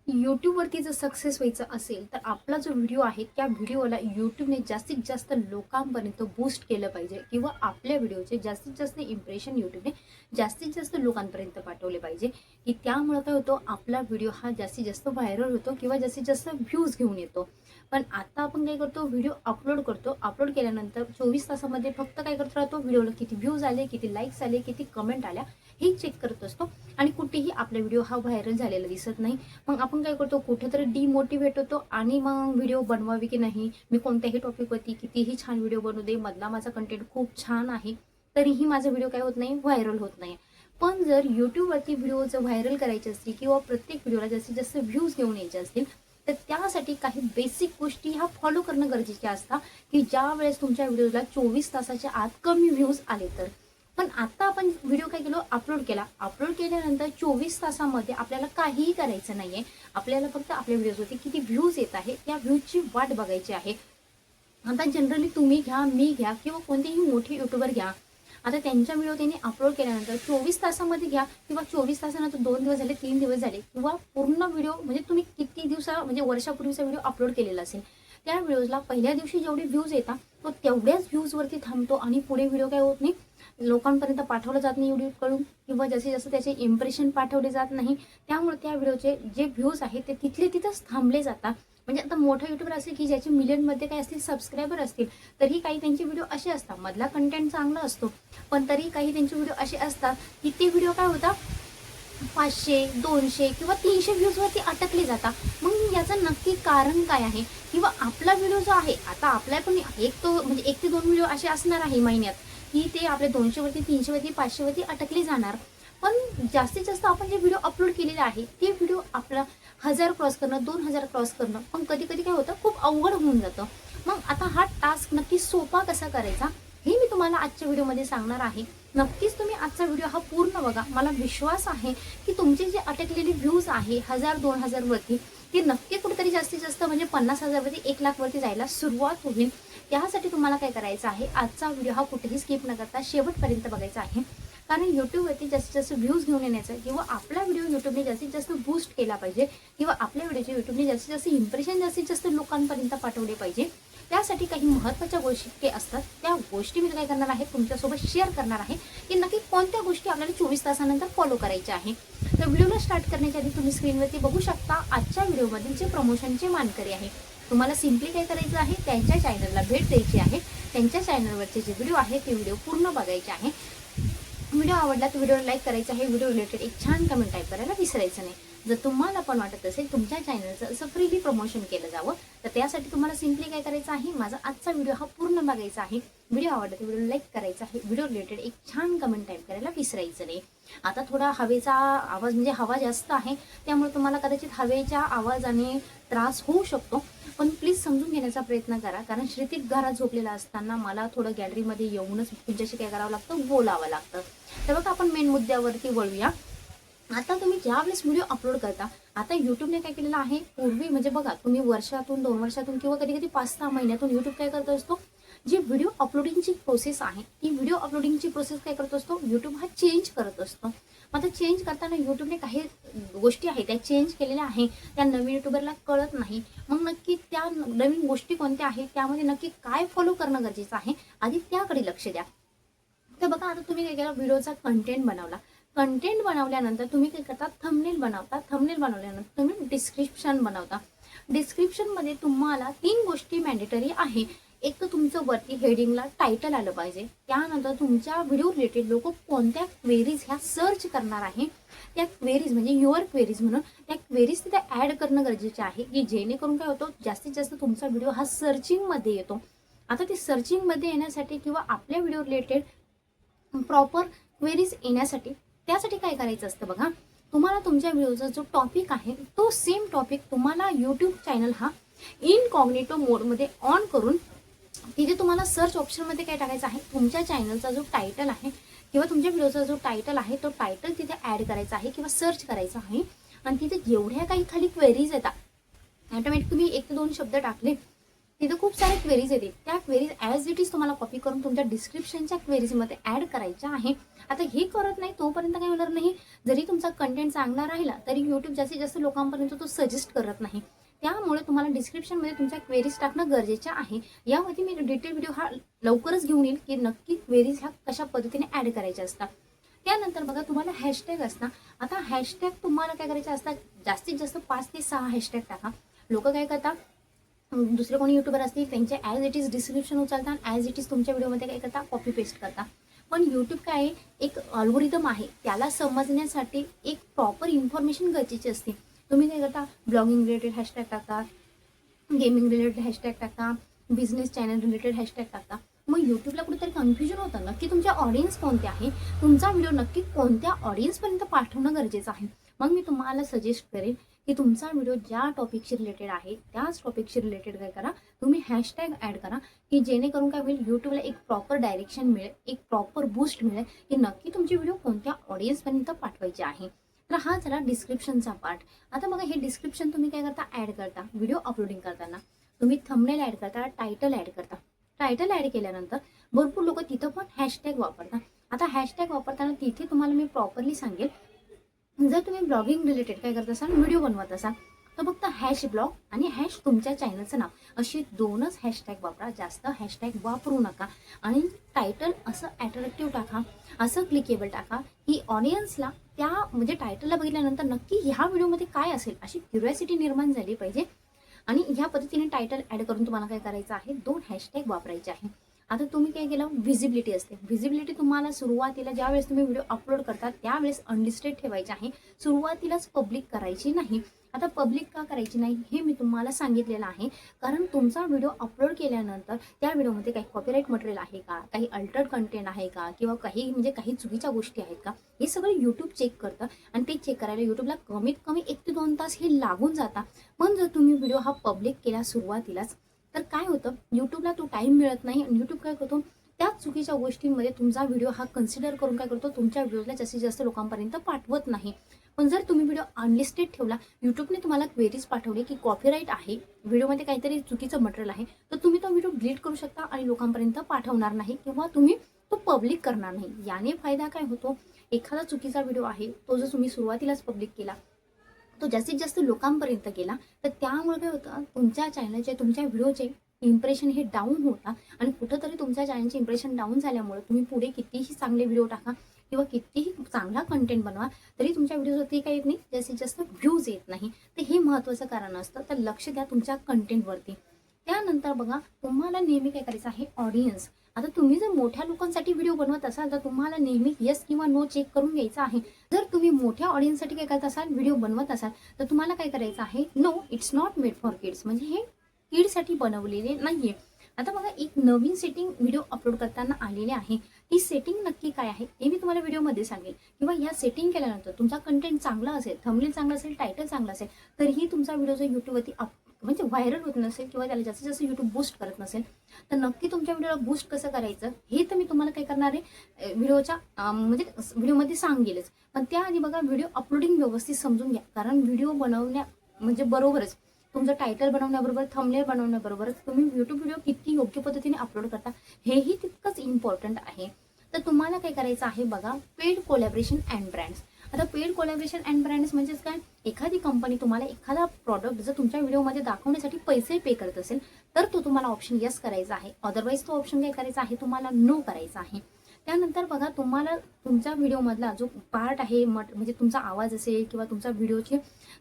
यूट्यूबवरती जर सक्सेस व्हायचं असेल तर आपला जो व्हिडिओ आहे त्या व्हिडिओला यूट्यूबने जास्तीत जास्त लोकांपर्यंत बूस्ट केलं पाहिजे किंवा आपल्या व्हिडिओचे जास्तीत जास्त इम्प्रेशन यूट्यूबने जास्तीत जास्त लोकांपर्यंत पाठवले पाहिजे की त्यामुळे काय होतो आपला व्हिडिओ हा जास्तीत जास्त व्हायरल होतो किंवा जास्तीत जास्त व्ह्यूज घेऊन येतो. पण आता आपण काय करतो, व्हिडिओ अपलोड करतो. अपलोड केल्यानंतर 24 तासामध्ये फक्त काय करत राहतो, व्हिडिओला किती व्ह्यूज आले, किती लाईक्स आले, किती कमेंट आल्या हे चेक करत असतो आणि कुठेही आपला व्हिडिओ हा व्हायरल झालेला दिसत नाही. मग आपण काय करतो, कुठेतरी डिमोटिवेट होतो आणि मग व्हिडिओ बनवावी की नाही, मी कोणत्याही टॉपिकवरती कितीही छान व्हिडिओ बनवू दे, मधला माझा कंटेंट खूप छान आहे तरीही माझा व्हिडिओ काय होत नाही, व्हायरल होत नाही. पण जर यूट्यूबवरती व्हिडिओ जर व्हायरल करायचे असतील किंवा प्रत्येक व्हिडिओला जास्तीत जास्त व्ह्यूज घेऊन यायचे असतील तर त्यासाठी काही बेसिक गोष्टी ह्या फॉलो करणं गरजेचे असतात की ज्या वेळेस तुमच्या व्हिडिओला 24 तासाच्या आत कमी व्ह्यूज आले तर. पण आता आपण व्हिडिओ काय केलो, अपलोड केला. अपलोड केल्यानंतर 24 तासामध्ये आपल्याला काहीही करायचं नाहीये. आपल्याला फक्त आपल्या व्हिडिओवरती किती व्ह्यूज येत आहे त्या व्ह्यूजची वाट बघायची आहे. आता जनरली तुम्ही घ्या, मी घ्या किंवा कोणतेही मोठे युट्यूबर घ्या, आता त्यांच्या व्हिडिओ त्यांनी अपलोड केल्यानंतर 24 तासामध्ये घ्या किंवा 24 तासानंतर 2 दिवस झाले, 3 दिवस झाले किंवा पूर्ण व्हिडिओ म्हणजे तुम्ही किती दिवसा म्हणजे वर्षापूर्वीचा व्हिडिओ अपलोड केलेला असेल त्या व्हिडिओला पहिल्या दिवशी जेवढे व्ह्यूज येतात तो तेवढ्याच व्ह्यूजवरती थांबतो आणि पुढे व्हिडिओ काय होत नाही, लोकांपर्यंत पाठवलं जात नाही कडून किंवा जास्तीत जास्त त्याचे इम्प्रेशन पाठवले जात नाही. त्यामुळे त्या व्हिडिओचे जे व्ह्यूज आहेत ते तिथले तिथंच थांबले जातात. म्हणजे आता मोठा युट्यूबर असेल की ज्याचे मिलियनमध्ये काय असतील सबस्क्रायबर असतील तरी काही त्यांचे व्हिडिओ असे असतात, मधला कंटेंट चांगला असतो पण तरी काही त्यांचे व्हिडिओ असे असतात की ते व्हिडिओ काय होता 500, 200 किंवा 300 व्ह्यूजवरती अटकले जातात. मग याचं नक्की कारण काय आहे किंवा आपला व्हिडिओ जो आहे, आता आपल्या पण म्हणजे 1 ते 2 व्हिडिओ असे असणार आहे महिन्यात की ते आपले 200 वरती, 300 वरती, 500 वरती अटकले जाणार. पण जास्तीत जास्त आपण जे व्हिडिओ अपलोड केलेले आहे ते व्हिडिओ आपला 1000 क्रॉस करणं, 2000 क्रॉस करणं पण कधी कधी काय होतं, खूप अवघड होऊन जातं. मग आता हा टास्क नक्की सोपा कसा करायचा हे मी तुम्हाला आजच्या व्हिडिओमध्ये सांगणार आहे. नक्कीच तुम्ही आजचा व्हिडिओ हा पूर्ण बघा. मला विश्वास आहे की तुमचे जे अटकलेले व्ह्यूज आहे 1000-2000 वरती ते नक्की कुठेतरी जास्तीत जास्त म्हणजे 50,000 वरती, 1,00,000 वरती जायला सुरुवात होईल. त्यासाठी तुम्हाला काय करायचं आहे, आजचा व्हिडिओ हा कुठेही स्किप न करता शेवटपर्यंत बघायचा आहे. कारण यूट्यूबवरती जास्तीत जास्त व्ह्यूज घेऊन येण्याचं किंवा आपला व्हिडिओ यूट्यूबने जास्तीत जास्त बूस्ट केला पाहिजे किंवा आपल्या व्हिडिओचे यूट्यूबने जास्तीत जास्त इम्प्रेशन जास्तीत जास्त लोकांपर्यंत पाठवले पाहिजे. त्यासाठी काही महत्त्वाच्या गोष्टी असतात, त्या गोष्टी मी काय करणार आहे तुमच्यासोबत शेअर करणार आहे की नक्की कोणत्या गोष्टी आपल्याला 24 तासानंतर फॉलो करायच्या आहे. तर व्हिडिओला स्टार्ट करण्याच्या आधी तुम्ही स्क्रीनवरती बघू शकता आजच्या व्हिडिओमधील जे प्रमोशनचे मानकरी आहे. तुम्हाला सिम्पली काय करायचं आहे, त्यांच्या चॅनलला भेट द्यायची आहे. त्यांच्या चॅनलवरचे जे व्हिडिओ आहे ते व्हिडिओ पूर्ण बघायचे आहे. व्हिडिओ आवडला तर व्हिडिओला लाईक करायचा आहे. व्हिडिओ रिलेटेड एक छान कमेंट टाईप करायला विसरायचं नाही. जर तुम्हाला पण वाटत असेल तुमच्या चॅनलचं असं फ्रीली प्रमोशन केलं जावं तर त्यासाठी तुम्हाला सिम्पली काय करायचं आहे, माझा आजचा व्हिडिओ हा पूर्ण बघायचा आहे. व्हिडिओ आवडला तर व्हिडिओ लाईक करायचा आहे. व्हिडिओ रिलेटेड एक छान कमेंट टाईप करायला विसरायचं नाही. आता थोडा हवेचा आवाज म्हणजे हवा जास्त आहे त्यामुळे तुम्हाला कदाचित हवेच्या आवाजाने त्रास होऊ शकतो, पण प्लीज समजून घेण्याचा प्रयत्न करा. कारण श्रुतिक घरात झोपलेला असताना मला थोडं गॅलरीमध्ये येऊनच तुमच्याशी काय करावं लागतं, बोलावं लागतं. तर बघा आपण मेन मुद्द्यावरती वळूया. आता तुम्ही ज्यावेळेस व्हिडिओ अपलोड करता, आता यूट्यूबने काय केलेलं आहे, पूर्वी म्हणजे बघा तुम्ही वर्षातून 2 वर्षातून किंवा कधी कधी 5-6 महिन्यातून यूट्यूब काय करत असतो, जी व्हिडिओ अपलोडिंगची प्रोसेस आहे ती व्हिडिओ अपलोडिंगची प्रोसेस काय करत असतो, यूट्यूब हा चेंज करत असतो. आता चेंज करताना यूट्यूबने काही गोष्टी आहेत त्या चेंज केलेल्या आहे, त्या नवीन यूट्यूबरला कळत नाही. मग नक्की त्या नवीन गोष्टी कोणत्या आहेत, त्यामध्ये नक्की काय फॉलो करणं गरजेचं आहे, आधी त्याकडे लक्ष द्या. तर बघा आता तुम्ही काय केलं, व्हिडिओचा कंटेंट बनवला. कंटेंट बनवल्यानंतर तुम्ही काय करता, थंबनेल बनवता. थंबनेल बनवल्यानंतर तुम्ही डिस्क्रिप्शन बनवता. डिस्क्रिप्शनमध्ये तुम्हाला 3 गोष्टी मॅन्डेटरी आहे. एक तर तुमचं वरती हेडिंगला टायटल आलं पाहिजे. त्यानंतर तुमच्या व्हिडिओ रिलेटेड लोक कोणत्या क्वेरीज ह्या सर्च करणार आहे त्या क्वेरीज म्हणजे युअर क्वेरीज म्हणून त्या क्वेरीज तिथे ॲड करणं गरजेचे आहे की जेणेकरून काय होतं, जास्तीत जास्त तुमचा व्हिडिओ हा सर्चिंगमध्ये येतो. आता ते सर्चिंगमध्ये येण्यासाठी किंवा आपल्या व्हिडिओ रिलेटेड प्रॉपर क्वेरीज येण्यासाठी त्यासाठी काय करायचं असतं बघा, तुम्हाला तुमच्या व्हिडिओचा जो टॉपिक आहे तो सेम टॉपिक तुम्हाला यूट्यूब चॅनल हा इनकॉग्निटो मोडमध्ये ऑन करून तिथे तुम्हाला सर्च ऑप्शनमध्ये काय टाकायचं आहे, तुमच्या चॅनलचा जो टायटल आहे किंवा तुमच्या व्हिडिओचा जो टायटल आहे तो टायटल तिथे ॲड करायचा आहे किंवा सर्च करायचा आहे. आणि तिथे जेवढ्या काही खाली क्वेरीज येतात ऑटोमॅटिक तुम्ही 1 ते 2 शब्द टाकले तिथे खूप सारे क्वेरीज येतील. त्या क्वेरीज ॲज इट इज तुम्हाला कॉपी करून तुमच्या डिस्क्रिप्शनच्या क्वेरीजमध्ये ॲड करायच्या आहे. आता हे करत नाही तोपर्यंत काय होणार नाही. जरी तुमचा कंटेंट चांगला राहिला तरी यूट्यूब जास्तीत जास्त लोकांपर्यंत तो सजेस्ट करत नाही. त्यामुळे तुम्हाला डिस्क्रिप्शनमध्ये तुमच्या क्वेरीज टाकणं गरजेचं आहे. यामध्ये मी डिटेल व्हिडिओ हा लवकरच घेऊन येईल की नक्की क्वेरीज ह्या कशा पद्धतीने ॲड करायच्या असतात. त्यानंतर बघा तुम्हाला हॅशटॅग असतात. आता हॅशटॅग तुम्हाला काय करायचे असतात, जास्तीत जास्त 5 ते 6 हॅशटॅग टाका. लोक काय करतात, दुसरे कोणी युट्यूबर असतील त्यांचे ॲज इट इज डिस्क्रिप्शन उचलतात, ॲज इट इज तुमच्या व्हिडिओमध्ये काय करता, कॉपी पेस्ट करता. पण यूट्यूब काय आहे, एक अल्गोरिदम आहे, त्याला समजण्यासाठी एक प्रॉपर इन्फॉर्मेशन गरजेची असते. तुम्ही काय करता, ब्लॉगिंग रिलेटेड हॅशटॅग टाकता, गेमिंग रिलेटेड हॅशटॅग टाकता, बिझनेस चॅनल रिलेटेड हॅशटॅग टाकता. मग यूट्यूबला कुठेतरी कन्फ्युजन होतं ना की तुमच्या ऑडियन्स कोणते आहे, तुमचा व्हिडिओ नक्की कोणत्या ऑडियन्सपर्यंत पाठवणं गरजेचं आहे. मग मी तुम्हाला सजेस्ट करेन की तुमचा व्हिडिओ ज्या टॉपिकशी रिलेटेड आहे त्याच टॉपिकशी रिलेटेड काय करा, तुम्ही हॅशटॅग ॲड करा की जेणेकरून काय होईल, यूट्यूबला एक प्रॉपर डायरेक्शन मिळेल, एक प्रॉपर बूस्ट मिळेल की नक्की तुमची व्हिडिओ कोणत्या ऑडियन्सपर्यंत पाठवायची आहे. तर हा झाला डिस्क्रिप्शनचा पार्ट. आता बघा हे डिस्क्रिप्शन तुम्ही काय करता, ॲड करता. व्हिडिओ अपलोडिंग करताना तुम्ही थंबनेल ॲड करता, टायटल ॲड करता. टायटल ॲड केल्यानंतर भरपूर लोक तिथं पण हॅशटॅग वापरतात. आता हॅशटॅग वापरताना तिथे तुम्हाला मी प्रॉपरली सांगेल, जर तुम्ही ब्लॉगिंग रिलेटेड काय करत असाल, व्हिडिओ बनवत असाल, तर फक्त हॅश ब्लॉग आणि हॅश तुमच्या चॅनलचं नाव अशी 2च हॅशटॅग वापरा. जास्त हॅशटॅग वापरू नका. आणि टायटल असं अट्रॅक्टिव्ह टाका, असं क्लिकेबल टाका की ऑडियन्सला त्या म्हणजे टायटलला बघितल्यानंतर नक्की ह्या व्हिडिओमध्ये काय असेल अशी क्युरिओसिटी निर्माण झाली पाहिजे. आणि ह्या पद्धतीने टायटल ॲड करून तुम्हाला काय करायचं आहे, 2 हॅशटॅग वापरायचे आहे. आता तुम्ही काय केलं, व्हिजिबिलिटी असते. व्हिजिबिलिटी तुम्हाला सुरुवातीला ज्यावेळेस तुम्ही व्हिडिओ अपलोड करता त्यावेळेस अनलिस्टेड ठेवायचे आहे, सुरुवातीलाच पब्लिक करायची नाही. आता पब्लिक का करायची नाही हे मी तुम्हाला सांगितलेलं आहे, कारण तुमचा व्हिडिओ अपलोड केल्यानंतर त्या व्हिडिओमध्ये काही कॉपीराईट मटेरियल आहे का, काही अल्टर्ड कंटेंट आहे का, किंवा काही चुकीच्या गोष्टी आहेत का, हे सगळं यूट्यूब चेक करतं. आणि ते चेक करायला यूट्यूबला कमीत कमी 1 ते 2 तास हे लागून जातात. पण जर तुम्ही व्हिडिओ हा पब्लिक केला सुरुवातीलाच, तर काय होतं, यूट्यूबला तो टाईम मिळत नाही आणि यूट्यूब काय करतो, त्या चुकीच्या गोष्टींमध्ये तुमचा व्हिडिओ हा कन्सिडर करून काय करतो, तुमच्या व्हिडिओला जास्तीत जास्त लोकांपर्यंत पाठवत नाही. पण जर तुम्ही व्हिडिओ अनलिस्टेड ठेवला, यूट्यूबने तुम्हाला क्वेरीज पाठवली की कॉपीराईट आहे, व्हिडिओमध्ये काहीतरी चुकीचं मटेरियल आहे, तर तुम्ही तो व्हिडिओ डिलीट करू शकता आणि लोकांपर्यंत पाठवणार नाही किंवा तुम्ही तो पब्लिक करणार नाही. याने फायदा काय होतो, एखादा चुकीचा व्हिडिओ आहे तो जर तुम्ही सुरुवातीलाच पब्लिक केला, तो जास्तीत जास्त लोकांपर्यंत गेला, तर त्यामुळे काय होतं, तुमच्या चॅनलचे तुमच्या व्हिडिओचे इम्प्रेशन हे डाऊन होतात. आणि कुठंतरी तुमच्या चॅनलचे इम्प्रेशन डाऊन झाल्यामुळे तुम्ही पुढे कितीही चांगले व्हिडिओ टाका किंवा कितीही चांगला कंटेंट बनवा, तरी तुमच्या व्हिडिओवरती काय येत नाही, जास्तीत जास्त व्ह्यूज येत नाही. तर हे महत्त्वाचं कारण असतं. तर लक्ष द्या तुमच्या कंटेंटवरती. त्यानंतर बघा, तुम्हाला नेहमी काय करायचं आहे, ऑडियन्स. आता तुम्ही जर मोठ्या लोकांसाठी व्हिडिओ बनवत असाल तर तुम्हाला नेहमी येस किंवा नो चेक करून घ्यायचं आहे. जर तुम्ही मोठ्या ऑडियन्ससाठी काय करत असाल, व्हिडिओ बनवत असाल, तर तुम्हाला काय करायचं आहे, no it's not made for kids, म्हणजे हे किड्ससाठी बनवलेले नाहीये. आता बघा, एक नवीन सेटिंग व्हिडिओ अपलोड करताना आलेली आहे. ती सेटिंग नक्की काय आहे हे मी तुम्हाला व्हिडिओमध्ये सांगेल. किंवा या सेटिंग केल्यानंतर तुमचा कंटेंट चांगला असेल, थंबनेल चांगला असेल, टायटल चांगला असेल, तरीही तुमचा व्हिडिओ जर यूट्यूबवरती म्हणजे व्हायरल होत नसेल किंवा त्याला जास्तीत जास्त यूट्यूब बूस्ट करत नसेल, तर नक्की तुमच्या व्हिडिओला बूस्ट कसं करायचं हे तर मी तुम्हाला काय करणार आहे, व्हिडिओच्या म्हणजे व्हिडिओमध्ये सांगेलच. पण त्याआधी बघा, व्हिडिओ अपलोडिंग व्यवस्थित समजून घ्या. कारण व्हिडिओ बनवण्या म्हणजे बरोबरच तुमचं टायटल बनवण्याबरोबर, थंबनेल बनवण्याबरोबरच तुम्ही यूट्यूब व्हिडिओ किती योग्य पद्धतीने अपलोड करता हेही तितकंच इम्पॉर्टंट आहे. तर तुम्हाला काय करायचं आहे बघा, पेड कोलॅबरेशन अँड ब्रँड्स. आता पेड कोलॅबरेशन अँड ब्रँड्स म्हणजेच काय, एखादी कंपनी तुम्हाला एखादा प्रॉडक्ट जर तुमच्या व्हिडिओमध्ये दाखवण्यासाठी पैसे पे करत असेल, तर तो तुम्हाला ऑप्शन यस करायचा आहे. अदरवाईज तो ऑप्शन काय करायचा आहे, तुम्हाला नो करायचा आहे. त्यानंतर बघा, तुम्हाला तुमच्या व्हिडिओमधला जो पार्ट आहे, म्हणजे तुमचा आवाज असेल किंवा तुमचा व्हिडिओची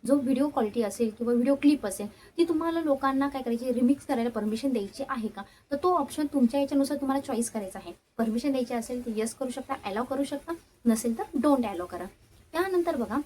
जो व्हिडिओ क्वालिटी असेल किंवा व्हिडिओ क्लिप असेल, ती तुम्हाला लोकांना काय करायची, रिमिक्स करायला परमिशन द्यायची आहे का, तर तो ऑप्शन तुमच्या याच्यानुसार तुम्हाला चॉईस करायचा आहे. परमिशन द्यायची असेल तर यस करू शकता, अलाव करू शकता, नसेल तर डोंट अलाव करा. त्यानंतर बघा,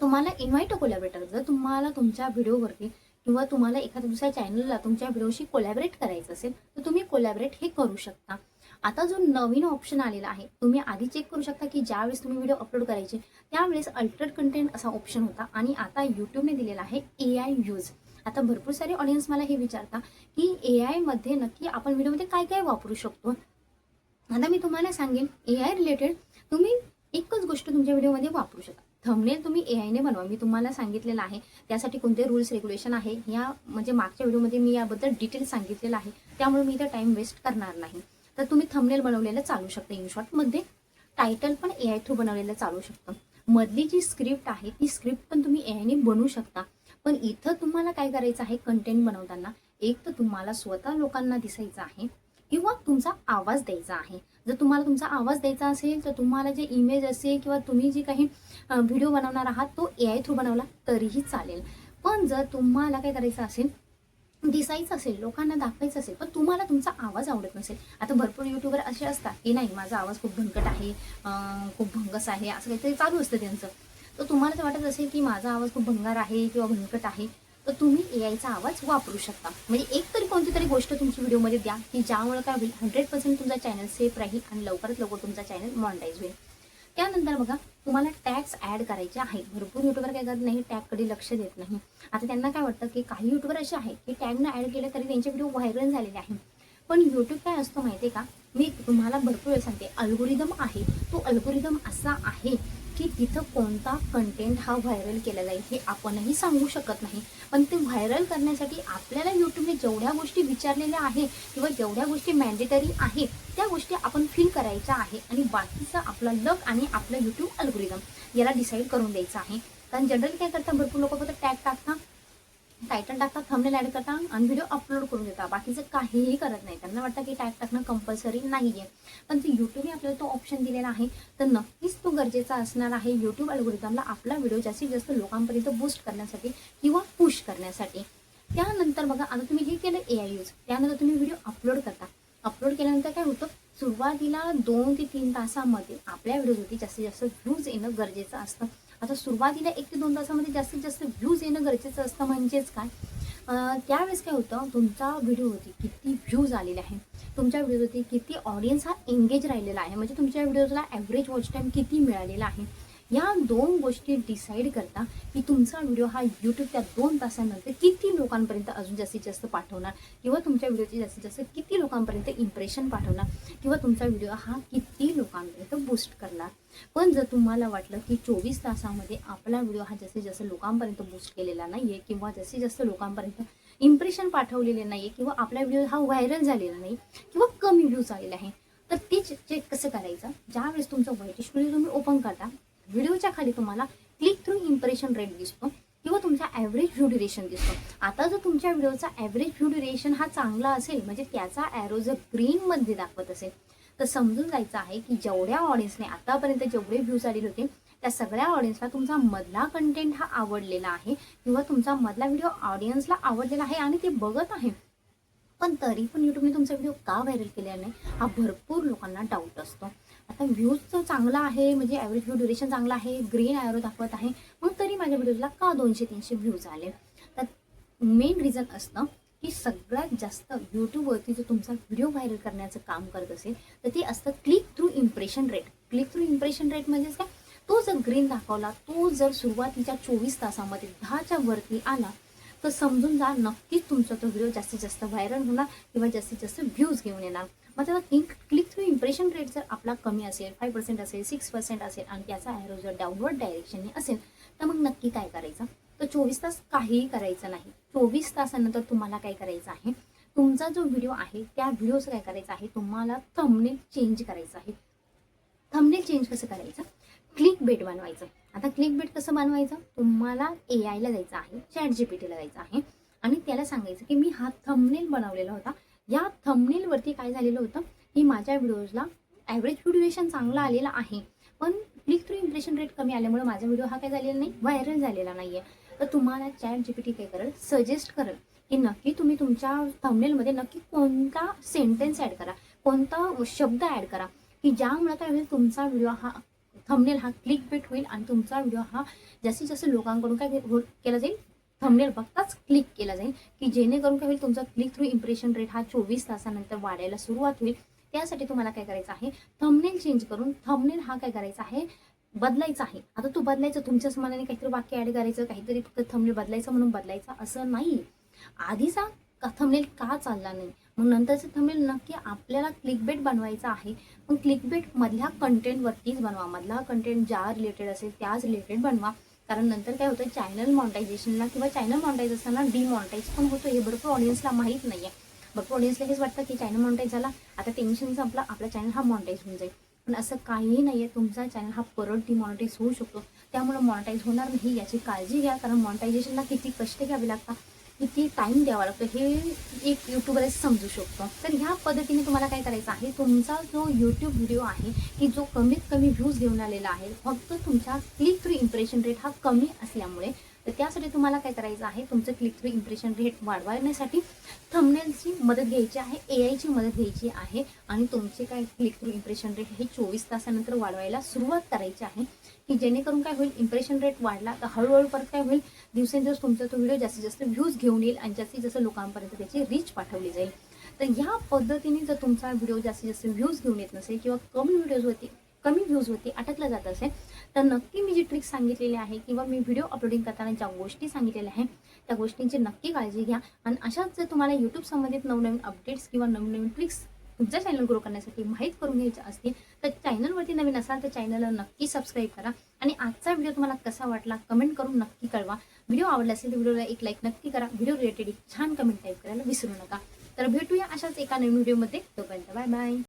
तुम्हाला इन्व्हाइट अ कोलॅबरेटर, जर तुम्हाला तुमच्या व्हिडिओवरती किंवा तुम्हाला एखाद्या दुसऱ्या चॅनलला तुमच्या व्हिडिओशी कोलॅबरेट करायचं असेल, तर तुम्ही कोलॅबरेट हे करू शकता. आता जो नवीन ऑप्शन आलेला आहे, तुम्ही आधी चेक करू शकता की ज्यावेळेस तुम्ही व्हिडिओ अपलोड करायचे त्यावेळेस अल्टर्ड कंटेंट असा ऑप्शन होता आणि आता यूट्यूबने दिलेला आहे AI यूज. आता भरपूर सारे ऑडियन्स मला हे विचारता की AI मध्ये नक्की आपण व्हिडिओमध्ये काय काय वापरू शकतो. आता मी तुम्हाला सांगेन, AI रिलेटेड तुम्ही एकच गोष्ट तुमच्या व्हिडिओमध्ये वापरू शकता, थंबनेल तुम्ही एआयने बनवा. मी तुम्हाला सांगितलेलं आहे त्यासाठी कोणते रूल्स रेग्युलेशन आहे या म्हणजे मागच्या व्हिडिओमध्ये मी याबद्दल डिटेल सांगितलेलं आहे. त्यामुळे मी इथं टाइम वेस्ट करणार नाही. तर तुम्ही थंबनेल बनवलेलं चालू शकता. इन शॉर्टमध्ये टायटल पण एआय थ्रू बनवलेलं चालू शकतं. मधली जी स्क्रिप्ट आहे ती स्क्रिप्ट पण तुम्ही एआयने बनवू शकता. पण इथं तुम्हाला काय करायचं आहे, कंटेंट बनवताना एक तर तुम्हाला स्वतः लोकांना दिसायचं आहे किंवा तुमचा आवाज द्यायचा आहे. जर तुम्हाला तुमचा आवाज द्यायचा असेल तर तुम्हाला जे इमेज असेल किंवा तुम्ही जे काही व्हिडिओ बनवणार आहात तो एआय थ्रू बनवला तरीही चालेल. पण जर तुम्हाला काय करायचं असेल, दिसायचं असेल, लोकांना दाखवायचं असेल, पण तुम्हाला तुमचा आवाज आवडत नसेल. आता भरपूर युट्यूबर असे असतात की नाही माझा आवाज खूप भंकट आहे, खूप भंगस आहे, असं काहीतरी चालू असतं त्यांचं. तर तुम्हाला जर वाटत असेल की माझा आवाज खूप भंगार आहे किंवा भंकट आहे, तर तुम्ही एआयचा आवाज वापरू शकता. म्हणजे एक तरी कोणती तरी गोष्ट तुमच्या व्हिडिओमध्ये द्या की ज्यामुळे काय होईल, 100% तुमचा चॅनल सेफ राहील आणि लवकरात लवकर तुमचा चॅनल मॉनिटाईज होईल. त्यानंतर बघा तुम्हाला टॅग्स ॲड करायचे आहेत. भरपूर युट्यूबर काय करत नाही, टॅगकडे लक्ष देत नाही. आता त्यांना काय वाटतं की काही युट्यूबर असे आहेत की टॅगनं ॲड केलं तरी त्यांचे व्हिडिओ व्हायरल झालेले आहे. पण यूट्यूब काय असतो माहिती आहे का, मी तुम्हाला भरपूर वेळ सांगते, अल्गोरिदम आहे तो अल्गोरिदम असा आहे की तिथं कोणता कंटेंट हा व्हायरल केला जाईल हे आपणही सांगू शकत नाही. पण ते व्हायरल करण्यासाठी आपल्याला यूट्यूबने जेवढ्या गोष्टी विचारलेल्या आहे किंवा जेवढ्या गोष्टी मॅन्डेटरी आहे त्या गोष्टी आपण फिल करायच्या आहे आणि बाकीचा आपला लक आणि आपलं यूट्यूब अल्गोरिदम याला डिसाईड करून द्यायचं आहे. कारण जनरली काय करतात, भरपूर लोक फक्त टॅग टाकतात, टायटल टाकतात, थंबनेल ॲड करतात आणि व्हिडिओ अपलोड करून देतात. बाकीचं काहीही करत नाही. त्यांना वाटतं की टॅग टाकणं कंपल्सरी नाही आहे. पण ते यूट्यूबने आपल्याला तो ऑप्शन दिलेला आहे तर नक्कीच तो गरजेचा असणार आहे यूट्यूब अल्गोरिदमला आपला व्हिडिओ जास्तीत जास्त लोकांपर्यंत बूस्ट करण्यासाठी किंवा पुश करण्यासाठी. त्यानंतर बघा आता तुम्ही हे केलं एआय यूज, त्यानंतर तुम्ही व्हिडिओ अपलोड करता. अपलोड केल्यानंतर काय होतं, सुरुवातीला 2 ते 3 तासामध्ये आपल्या व्हिडिओवरती जास्तीत जास्त व्ह्यूज येणं गरजेचं असतं. आता सुरुवातीला 1 ते 2 तासामध्ये जास्तीत जास्त व्ह्यूज येणं गरजेचं असतं. म्हणजेच काय, त्यावेळेस काय होतं, तुमचा व्हिडिओवरती किती व्ह्यूज आलेले आहे, तुमच्या व्हिडिओवरती किती ऑडियन्स हा एंगेज राहिलेला आहे, म्हणजे तुमच्या व्हिडिओला ॲव्हरेज वॉच टाईम किती मिळालेला आहे. या 2 गोष्टी डिसाईड करता की तुमचा व्हिडिओ हा यूट्यूब त्या 2 तासानंतर किती लोकांपर्यंत अजून जास्तीत जास्त पाठवणार किंवा तुमच्या व्हिडिओची जास्तीत जास्त किती लोकांपर्यंत इम्प्रेशन पाठवणार किंवा तुमचा व्हिडिओ हा किती लोकांपर्यंत बूस्ट करणार. पण जर तुम्हाला वाटलं की 24 तासामध्ये आपला व्हिडिओ हा जास्तीत जास्त लोकांपर्यंत बूस्ट केलेला नाही आहे किंवा जास्तीत जास्त लोकांपर्यंत इम्प्रेशन पाठवलेले नाही आहे किंवा आपला व्हिडिओ हा व्हायरल झालेला नाही किंवा कमी व्ह्यूज आलेले आहे, तर ते चेक कसं करायचं, ज्यावेळेस तुमचं व्हाईट स्टुडिओ तुम्ही ओपन करता, व्हिडिओच्या खाली तुम्हाला क्लिक थ्रू इम्प्रेशन रेट दिसतो किंवा तुमचा ॲव्हरेज व्ह्यू ड्युरेशन दिसतो. आता जर तुमच्या व्हिडिओचा ॲव्हरेज व्ह्यू ड्युरेशन हा चांगला असेल, म्हणजे त्याचा ॲरो जर ग्रीनमध्ये दाखवत असेल, तर समजून जायचं आहे की जेवढ्या ऑडियन्सने आतापर्यंत जेवढे व्ह्यूज आलेले होते त्या सगळ्या ऑडियन्सला तुमचा मधला कंटेंट हा आवडलेला आहे किंवा तुमचा मधला व्हिडिओ ऑडियन्सला आवडलेला आहे आणि ते बघत आहे. पण तरी पण यूट्यूबने तुमचा व्हिडिओ का व्हायरल केलेला नाही हा भरपूर लोकांना डाऊट असतो. आता व्ह्यूजचं चांगला आहे, म्हणजे ॲव्हरेज व्ह्यू ड्युरेशन चांगला आहे, ग्रीन ॲरो दाखवत आहे, मग तरी माझ्या व्हिडिओला का 200-300 व्ह्यूज आले. तर मेन रिझन असतं की सगळ्यात जास्त यूट्यूबवरती जर तुमचा व्हिडिओ व्हायरल करण्याचं काम करत असेल तर ते असतं click through impression rate. Click through impression rate म्हणजेच काय, तो जर ग्रीन दाखवला, तो जर सुरुवातीच्या 24 तासामध्ये 10च्या वरती आला तर समजून जा नक्कीच तुमचा तो व्हिडिओ जास्तीत जास्त व्हायरल होणार किंवा जास्तीत जास्त व्ह्यूज घेऊन येणार. मग त्याला क्लिक थ्रू इम्प्रेशन रेट जर आपला कमी असेल, 5% असेल, 6% असेल आणि त्याचा ॲरो जर डाऊनवर्ड डायरेक्शनने असेल तर मग नक्की काय करायचं, तर 24 तास काहीही करायचं नाही. 24 तासानंतर तुम्हाला काय करायचं आहे, तुमचा जो व्हिडिओ आहे त्या व्हिडिओचं काय करायचं आहे, तुम्हाला थंबनेल चेंज करायचं आहे. थंबनेल चेंज कसं करायचं, क्लिक बेट बनवायचं. आता क्लिक बेट कसं बनवायचं, तुम्हाला एआयला जायचं आहे, ChatGPTला जायचं आहे आणि त्याला सांगायचं की मी हा थंबनेल बनवलेला होता, या थंबनेलवरती काय झालेलं होतं की माझ्या व्हिडिओजला ॲव्हरेज व्ह्यू ड्युरेशन चांगला आलेला आहे, पण क्लिक थ्रू इम्प्रेशन रेट कमी आल्यामुळे माझा व्हिडिओ हा काय झालेला नाही, व्हायरल झालेला नाही आहे. तर तुम्हाला ChatGPT काय करेल, सजेस्ट करेल की नक्की तुम्ही तुमच्या थंबनेलमध्ये नक्की कोणता सेंटेन्स ॲड करा, कोणता शब्द ॲड करा की ज्यामुळे काय होईल, तुमचा व्हिडिओ हा थंबनेल हा क्लिक बेट होईल आणि तुमचा व्हिडिओ हा जास्तीत जास्त लोकांकडून काय केला जाईल, थंबनेल बघताच क्लिक केला जाईल की जेणेकरून काय होईल, तुमचा क्लिक थ्रू इम्प्रेशन रेट हा 24 तासानंतर वाढायला सुरुवात होईल. त्यासाठी तुम्हाला काय करायचं आहे, थंबनेल चेंज करून थंबनेल हा काय करायचा आहे, बदलायचा आहे. आता तो बदलायचं तुमच्याच मनाने काहीतरी वाक्य ॲड करायचं, काहीतरी फक्त थंबनेल बदलायचं म्हणून बदलायचा असं नाही. आधीचा थंबनेल का चालला नाही, मग नंतरचं थंबनेल नक्की आपल्याला क्लिकबेट बनवायचा आहे. मग क्लिकबेटमधल्या कंटेंटवरतीच बनवा. मधला कंटेंट ज्या रिलेटेड असेल त्याच रिलेटेड बनवा. कारण नंतर काय होतं, चॅनल मॉनिटायझेशनला किंवा चॅनल मॉनिटाईज असताना डिमॉनिटाईज पण होतो. हे भरपूर ऑडियन्सला माहीत नाही आहे. भरपूर ऑडियन्सला हेच वाटतं की चॅनल मॉनिटाईज झाला, आता टेन्शन संपला, आपला चॅनल हा मॉनिटाईज होऊन जाईल. पण असं काहीही नाही आहे. तुमचा चॅनल हा परत डिमॉनिटाईज होऊ शकतो. त्यामुळे मॉनिटाईज होणार नाही याची काळजी घ्या. कारण मॉनिटायझेशनला किती कष्ट घ्यावे लागतात, किती टाईम द्यावा लागतो हे एक यूट्यूबरच समजू शकतो. तर ह्या पद्धतीने तुम्हाला काय करायचं आहे, तुमचा जो यूट्यूब व्हिडिओ आहे की जो कमीत कमी व्ह्यूज घेऊन आलेला आहे, फक्त तुमचा क्लिक थ्रू इम्प्रेशन रेट हा कमी असल्यामुळे, तर त्यासाठी तुम्हाला काय करायचं आहे, तुमचं क्लिक थ्रू इम्प्रेशन रेट वाढवण्यासाठी थंबनेलची मदत घ्यायची आहे, AI ची मदत घ्यायची आहे आणि तुमचे काय क्लिक थ्रू इम्प्रेशन रेट हे 24 तासानंतर वाढवायला सुरुवात करायची आहे, की जेणेकरून काय होईल, इम्प्रेशन रेट वाढला तर हळूहळू परत काय होईल, दिवसेंदिवस तुमचा तो व्हिडिओ जास्तीत जास्त व्ह्यूज घेऊन येईल आणि जास्तीत जास्त लोकांपर्यंत त्याची रीच पाठवली जाईल. तर ह्या पद्धतीने जर तुमचा व्हिडिओ जास्तीत जास्त व्ह्यूज घेऊन येत नसेल किंवा कमी व्ह्यूजवरती अटकला जात असेल, तर नक्की मी जी ट्रिक सांगितलेली आहे किंवा मी व्हिडिओ अपलोडिंग करताना ज्या गोष्टी सांगितलेल्या आहेत त्या गोष्टींची नक्की काळजी घ्या. आणि अशाच जर तुम्हाला यूट्यूब संबंधित नवनवीन अपडेट्स किंवा नवनवीन ट्रिक्स तुमचा चॅनल ग्रो करण्यासाठी माहीत करून घ्यायच्या असतील, तर चॅनलवरती नवीन असाल तर चॅनलला नक्की सबस्क्राईब करा. आणि आजचा व्हिडिओ तुम्हाला कसा वाटला कमेंट करून नक्की कळवा. व्हिडिओ आवडला असेल तर व्हिडिओला एक लाईक नक्की करा. व्हिडिओ रिलेटेड एक छान कमेंट टाईप करायला विसरू नका. तर भेटूया अशाच एका नवीन व्हिडिओमध्ये. तोपर्यंत बाय बाय.